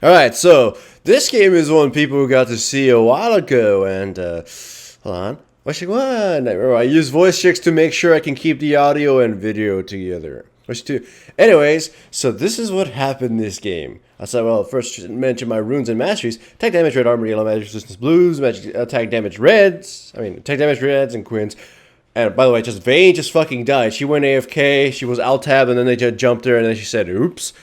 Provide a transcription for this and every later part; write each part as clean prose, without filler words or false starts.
Alright, so this game is one people got to see a while ago, and hold on. Which one? I use voice checks to make sure I can keep the audio and video together. Which two? Anyways, so this is what happened in this game. I said, well, first mention my runes and masteries. Attack damage, red armor, yellow magic resistance, blues, magic attack damage, reds. Attack damage, reds, and quins. And by the way, Vayne just fucking died. She went AFK, she was alt-tab, and then they just jumped her, and then she said, oops,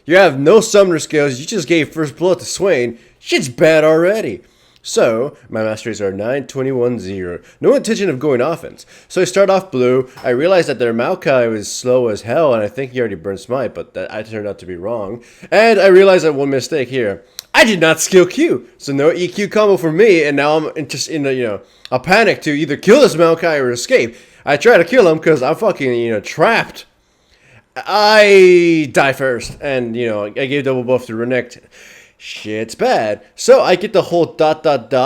you have no summoner skills, you just gave first blood to Swain. Shit's bad already. So, my masteries are 9, 21, 0. No intention of going offense. So I start off blue. I realized that their Maokai was slow as hell, and I think he already burned Smite, but that I turned out to be wrong. And I realized that one mistake here. I did not skill Q, so no EQ combo for me, and now I'm just in a panic to either kill this Maokai or escape. I try to kill him because I'm fucking, trapped. I die first, and, I gave double buff to Renekton. Shit's bad. So I get the whole ...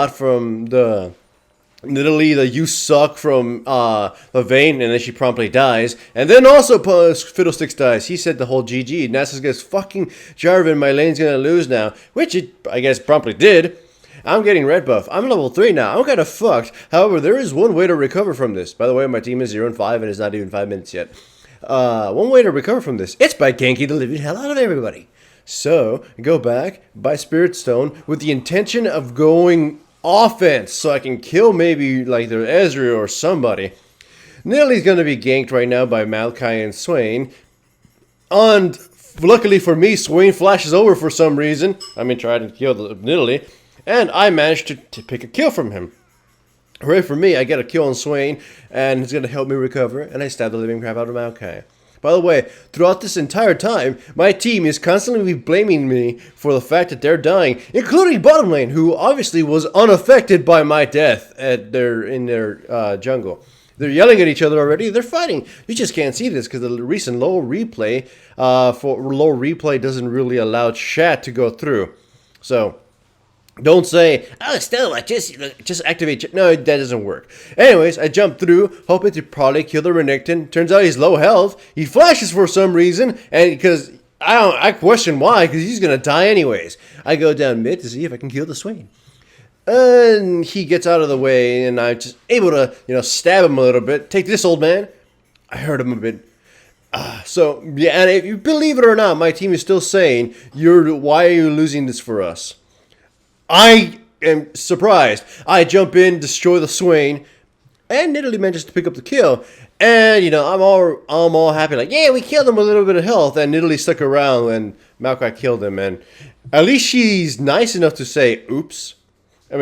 from literally the you suck from the Vayne, and then she promptly dies. And then also Fiddlesticks dies. He said the whole GG. Nasus gets fucking Jarvan, my lane's gonna lose now. Which it, I guess, promptly did. I'm getting red buff. I'm level 3 now. I'm kinda fucked. However, there is one way to recover from this. By the way, my team is 0 and 5 and it's not even 5 minutes yet. One way to recover from this. It's by ganking the living hell out of everybody. So, go back, buy Spirit Stone with the intention of going offense so I can kill maybe like the Ezreal or somebody. Nidalee's going to be ganked right now by Maokai and Swain. And luckily for me, Swain flashes over for some reason. Trying to kill Nidalee. And I managed to pick a kill from him. Hooray for me, I get a kill on Swain, and it's going to help me recover, and I stab the living crap out of Maokai. By the way, throughout this entire time, my team is constantly blaming me for the fact that they're dying, including bottom lane, who obviously was unaffected by my death in their jungle. They're yelling at each other already. They're fighting. You just can't see this because the recent low replay doesn't really allow chat to go through. So don't say, oh, Stella, just activate. No, that doesn't work. Anyways, I jump through, hoping to probably kill the Renekton. Turns out he's low health. He flashes for some reason, and because I question why, because he's gonna die anyways. I go down mid to see if I can kill the Swain. And he gets out of the way, and I'm just able to, stab him a little bit. Take this, old man. I hurt him a bit. So, yeah, and if you believe it or not, my team is still saying, why are you losing this for us? I am surprised. I jump in, destroy the Swain, and Nidalee manages to pick up the kill. And, I'm all happy, like, yeah, we killed him with a little bit of health, and Nidalee stuck around when Maokai killed him. And at least she's nice enough to say, oops.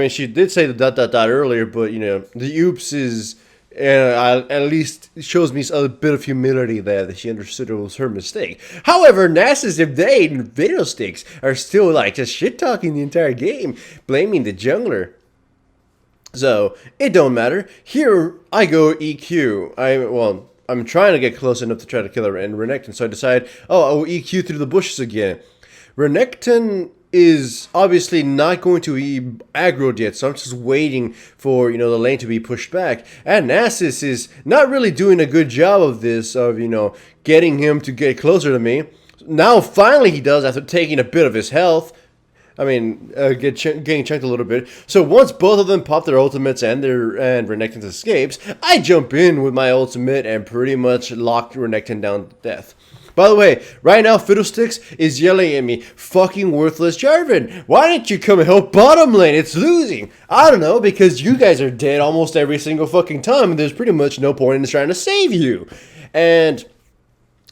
She did say the ... earlier, but, the oops is, at least shows me a bit of humility there that she understood it was her mistake. However, Nasus and Vayne and Fiddlesticks are still, just shit-talking the entire game, blaming the jungler. So, it don't matter. Here, I go EQ. I'm trying to get close enough to try to kill her and Renekton, so I decide, I will EQ through the bushes again. Renekton is obviously not going to be aggroed yet, so I'm just waiting for, the lane to be pushed back. And Nasus is not really doing a good job of this, of, getting him to get closer to me. Now, finally he does, after taking a bit of his health. Getting chunked a little bit. So once both of them pop their ultimates and Renekton escapes, I jump in with my ultimate and pretty much lock Renekton down to death. By the way, right now Fiddlesticks is yelling at me, fucking worthless Jarvan, why didn't you come and help bottom lane? It's losing. I don't know, because you guys are dead almost every single fucking time, and there's pretty much no point in trying to save you. And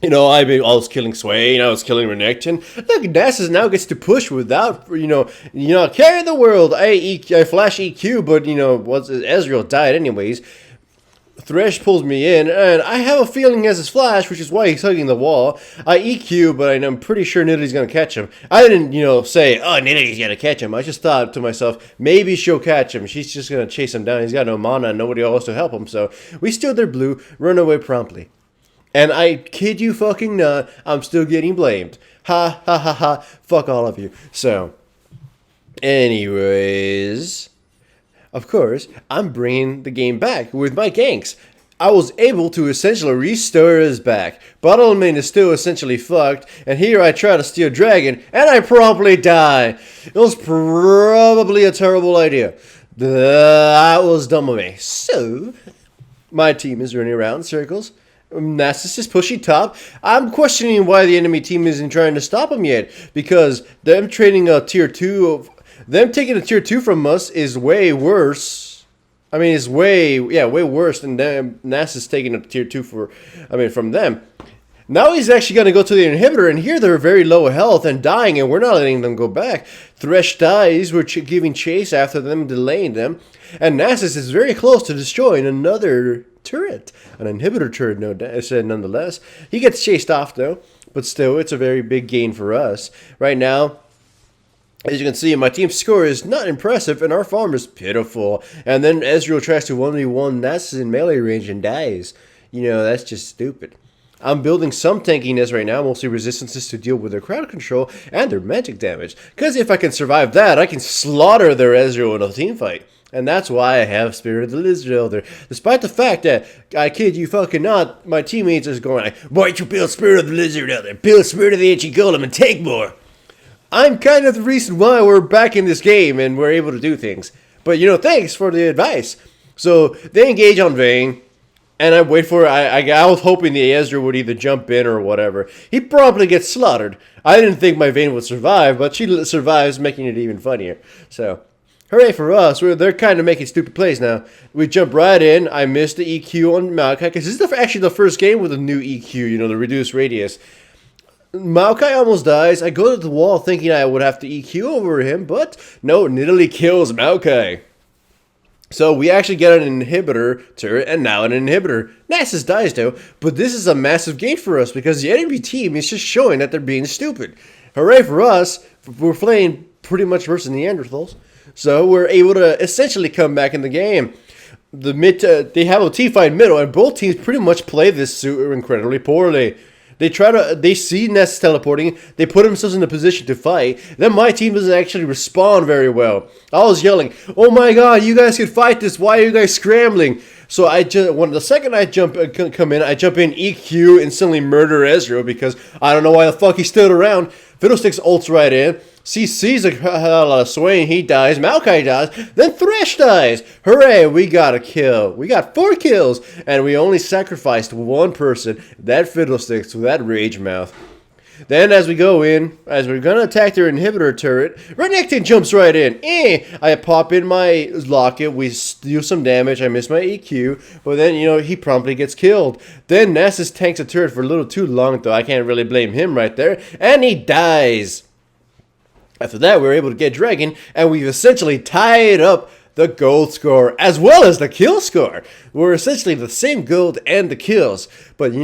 I was killing Swain, I was killing Renekton. Look, Nasus now gets to push without, carry the world. I flash EQ, but, Ezreal died anyways. Thresh pulls me in, and I have a feeling he has his flash, which is why he's hugging the wall. I EQ, but I'm pretty sure Nidalee's gonna catch him. I didn't, say, oh, Nidalee's gonna catch him. I just thought to myself, maybe she'll catch him. She's just gonna chase him down. He's got no mana, and nobody else to help him, so we steal their blue, run away promptly. And I kid you fucking not, I'm still getting blamed. Ha, ha, ha, ha, fuck all of you. So, anyways, of course, I'm bringing the game back with my ganks. I was able to essentially restore his back. Bottom lane is still essentially fucked, and here I try to steal dragon, and I promptly die. It was probably a terrible idea. That was dumb of me. So, my team is running around in circles. Nasus is pushing top. I'm questioning why the enemy team isn't trying to stop him yet, because them trading a tier 2, them taking a tier 2 from us is way worse. I mean, it's way worse than them. Nasus taking a tier 2 from them. Now he's actually going to go to the inhibitor, and here they're very low health and dying, and we're not letting them go back. Thresh dies, we're giving chase after them, delaying them, and Nasus is very close to destroying another turret. An inhibitor turret, nonetheless. He gets chased off, though, but still, it's a very big gain for us. Right now, as you can see, my team's score is not impressive, and our farm is pitiful. And then Ezreal tries to 1v1 Nasus in melee range and dies. You know, that's just stupid. I'm building some tankiness right now, mostly resistances to deal with their crowd control and their magic damage. Because if I can survive that, I can slaughter their Ezreal in a team fight. And that's why I have Spirit of the Lizard Elder. Despite the fact that, I kid you fucking not, my teammates are going like, why don't you build Spirit of the Lizard Elder? Build Spirit of the Ancient Golem and take more. I'm kind of the reason why we're back in this game and we're able to do things. But, thanks for the advice. So, they engage on Vayne. And I wait for I was hoping the Ezreal would either jump in or whatever. He probably gets slaughtered. I didn't think my Vayne would survive, but she survives, making it even funnier. So, hooray for us. They're kind of making stupid plays now. We jump right in. I missed the EQ on Maokai, because this is actually the first game with a new EQ, the reduced radius. Maokai almost dies. I go to the wall thinking I would have to EQ over him, but no, Nidalee kills Maokai. So we actually get an inhibitor turret, and now an inhibitor. Nasus dies though, but this is a massive gain for us because the enemy team is just showing that they're being stupid. Hooray for us, we're playing pretty much versus Neanderthals. So we're able to essentially come back in the game. They have a team fight middle, and both teams pretty much play this suit incredibly poorly. They see Ness teleporting, they put themselves in a position to fight, then my team doesn't actually respond very well. I was yelling, oh my god, you guys can fight this, why are you guys scrambling? So the second I come in, I jump in, EQ, instantly murder Ezreal because I don't know why the fuck he stood around. Fiddlesticks ults right in. Sees a lot of Swain, he dies, Maokai dies, then Thresh dies. Hooray, we got a kill. We got 4 kills, and we only sacrificed one person, that Fiddlesticks, with that rage mouth. Then as we go in, as we're going to attack their inhibitor turret, Renekton jumps right in. I pop in my locket, we do some damage, I miss my EQ, but then, he promptly gets killed. Then Nasus tanks a turret for a little too long, though I can't really blame him right there, and he dies. After that, we were able to get Dragon, and we've essentially tied up the gold score as well as the kill score. We're essentially the same gold and the kills. But,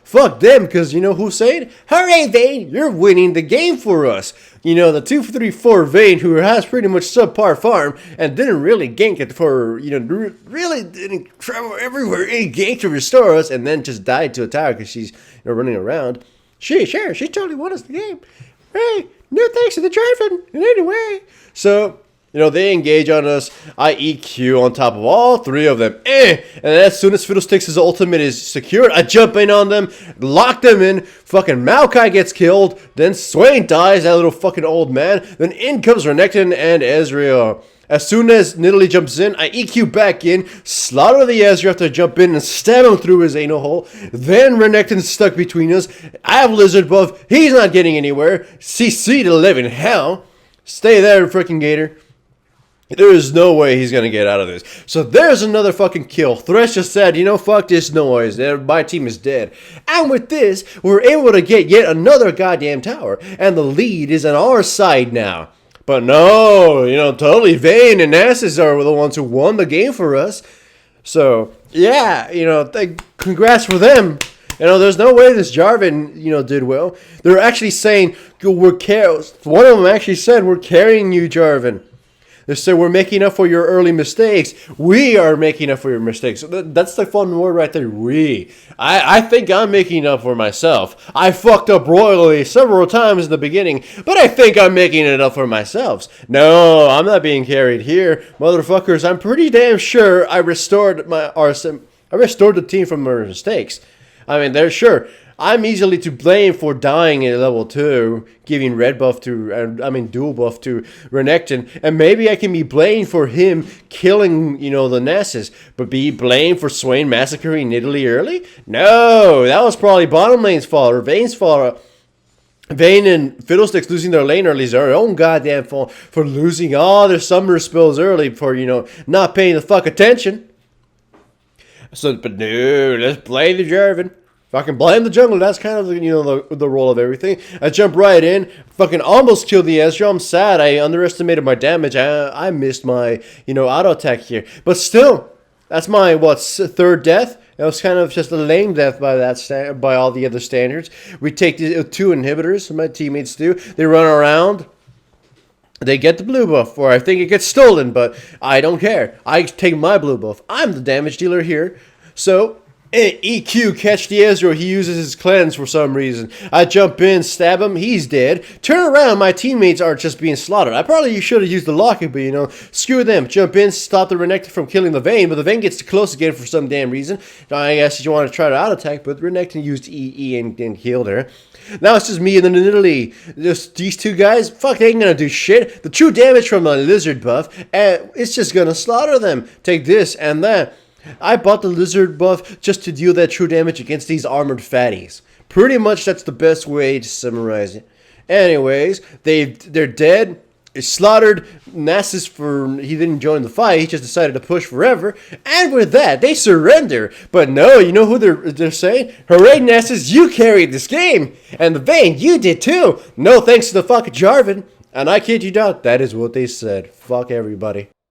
fuck them, because who's saying? Hooray, Vayne, you're winning the game for us. The 2-3-4 Vayne, who has pretty much subpar farm and didn't really gank it for, really didn't travel everywhere in gank to restore us, and then just died to a tower because she's running around. She totally won us the game. Hey, no thanks to the Jarvan in any way. So, they engage on us. I EQ on top of all 3 of them. And as soon as Fiddlesticks' ultimate is secured, I jump in on them, lock them in. Fucking Maokai gets killed. Then Swain dies, that little fucking old man. Then in comes Renekton and Ezreal. As soon as Nidalee jumps in, I EQ back in, slaughter the Ezreal after I jump in and stab him through his anal hole. Then Renekton's stuck between us. I have Lizard buff. He's not getting anywhere. CC to live in hell. Stay there, freaking Gator. There is no way he's going to get out of this. So there's another fucking kill. Thresh just said, fuck this noise. My team is dead. And with this, we're able to get yet another goddamn tower. And the lead is on our side now. But no, totally Vayne and Nasus are the ones who won the game for us. So, yeah, congrats for them. There's no way this Jarvan, did well. They're actually saying, one of them actually said, we're carrying you, Jarvan. They said, we're making up for your early mistakes. We are making up for your mistakes. That's the fun word right there, we. I think I'm making up for myself. I fucked up royally several times in the beginning, but I think I'm making it up for myself. No, I'm not being carried here. Motherfuckers, I'm pretty damn sure I restored I restored the team from their mistakes. I mean, they're sure. I'm easily to blame for dying at level 2, giving red buff to, dual buff to Renekton, and maybe I can be blamed for him killing, the Nessus, but be blamed for Swain massacring Italy early? No, that was probably bottom lane's fault, or Vayne's fault. Vayne and Fiddlesticks losing their lane early is their own goddamn fault for losing all their summer spells early for, not paying the fuck attention. So, but no, let's blame the Jarvan. Fucking blame the jungle. That's kind of the role of everything. I jump right in. Fucking almost killed the Ezreal. I'm sad. I underestimated my damage. I missed my auto attack here. But still, that's my third death. It was kind of just a lame death by all the other standards. We take the 2 inhibitors. My teammates do. They run around. They get the blue buff, or I think it gets stolen, but I don't care. I take my blue buff. I'm the damage dealer here. So EQ, catch the Ezreal. He uses his cleanse for some reason. I jump in, stab him. He's dead. Turn around. My teammates are just being slaughtered. I probably should have used the locket, but screw them. Jump in, stop the Renekton from killing the Vayne, but the Vayne gets too close again for some damn reason. I guess you want to try to out attack, but Renekton used EE and killed her. Now it's just me and then Italy. Just these two guys, fuck, they ain't gonna do shit. The true damage from the lizard buff, it's just gonna slaughter them. Take this and that. I bought the lizard buff just to deal that true damage against these armored fatties. Pretty much that's the best way to summarize it. Anyways, they're dead. It's slaughtered. Nasus he didn't join the fight. He just decided to push forever. And with that, they surrender. But no, you know who they're saying? Hooray, Nasus, you carried this game. And the Vayne, you did too. No thanks to the fucking Jarvan. And I kid you not, that is what they said. Fuck everybody.